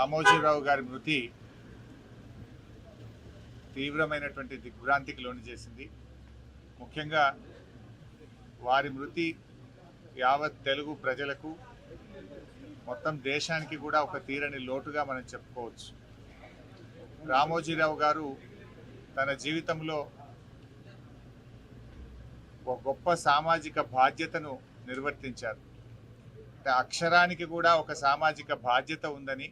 రామోజీరావు గారి మృతి తీవ్రమైనటువంటి దిగ్భ్రాంతికి లోను చేసింది. ముఖ్యంగా వారి మృతి యావత్ తెలుగు ప్రజలకు, మొత్తం దేశానికి కూడా ఒక తీరని లోటుగా మనం చెప్పుకోవచ్చు. రామోజీరావు గారు తన జీవితంలో ఒక గొప్ప సామాజిక బాధ్యతను నిర్వర్తించారు. అక్షరానికి కూడా ఒక సామాజిక బాధ్యత ఉందని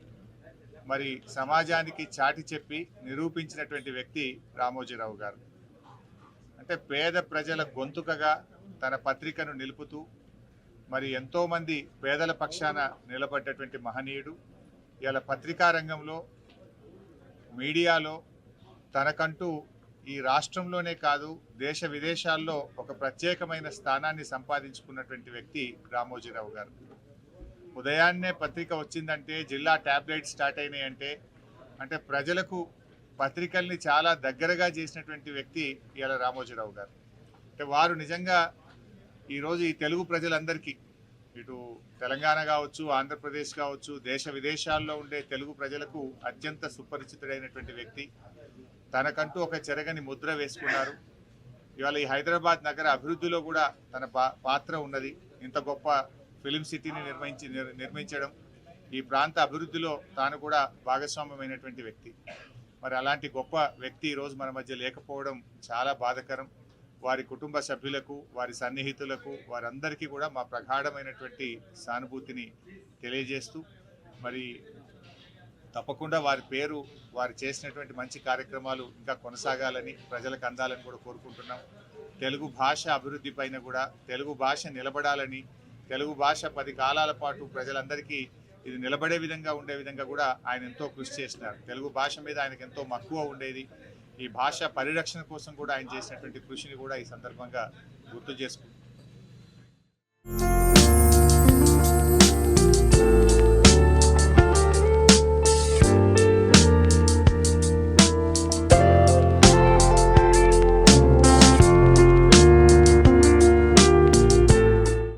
మరి సమాజానికి చాటి చెప్పి నిరూపించినటువంటి వ్యక్తి రామోజీరావు గారు. అంటే పేద ప్రజల గొంతుకగా తన పత్రికను నిలుపుతూ మరి ఎంతోమంది పేదల పక్షాన నిలబడ్డటువంటి మహనీయుడు. ఇలా పత్రికా రంగంలో, మీడియాలో తనకంటూ ఈ రాష్ట్రంలోనే కాదు దేశ విదేశాల్లో ఒక ప్రత్యేకమైన స్థానాన్ని సంపాదించుకున్నటువంటి వ్యక్తి రామోజీరావు గారు. ఉదయాన్నే పత్రిక వచ్చిందంటే, జిల్లా ట్యాబ్లెట్ స్టార్ట్ అయినాయంటే అంటే ప్రజలకు పత్రికల్ని చాలా దగ్గరగా చేసినటువంటి వ్యక్తి ఇలా రామోజీరావు గారు. అంటే వారు నిజంగా ఈరోజు ఈ తెలుగు ప్రజలందరికీ, ఇటు తెలంగాణ కావచ్చు, ఆంధ్రప్రదేశ్ కావచ్చు, దేశ విదేశాల్లో ఉండే తెలుగు ప్రజలకు అత్యంత సుపరిచితుడైనటువంటి వ్యక్తి. తనకంటూ ఒక చెరగని ముద్ర వేసుకున్నారు. ఇవాళ ఈ హైదరాబాద్ నగర అభివృద్ధిలో కూడా తన పాత్ర ఉన్నది. ఇంత గొప్ప ఫిలిం సిటీని నిర్మించడం, ఈ ప్రాంత అభివృద్ధిలో తాను కూడా భాగస్వామ్యమైనటువంటి వ్యక్తి. మరి అలాంటి గొప్ప వ్యక్తి ఈరోజు మన మధ్య లేకపోవడం చాలా బాధాకరం. వారి కుటుంబ సభ్యులకు, వారి సన్నిహితులకు, వారందరికీ కూడా మా ప్రగాఢమైనటువంటి సానుభూతిని తెలియజేస్తూ మరి తప్పకుండా వారి పేరు, వారు చేసినటువంటి మంచి కార్యక్రమాలు ఇంకా కొనసాగాలని, ప్రజలకు అందాలని కూడా కోరుకుంటున్నాం. తెలుగు భాష అభివృద్ధి పైన కూడా, తెలుగు భాష నిలబడాలని, తెలుగు భాష 10 కాలాల పాటు ప్రజలందరికీ ఇది నిలబడే విధంగా ఉండే విధంగా కూడా ఆయన ఎంతో కృషి చేసినారు. తెలుగు భాష మీద ఆయనకు ఎంతో మక్కువ ఉండేది. ఈ భాష పరిరక్షణ కోసం కూడా ఆయన చేసినటువంటి కృషిని కూడా ఈ సందర్భంగా గుర్తు చేసుకుంటున్నాం.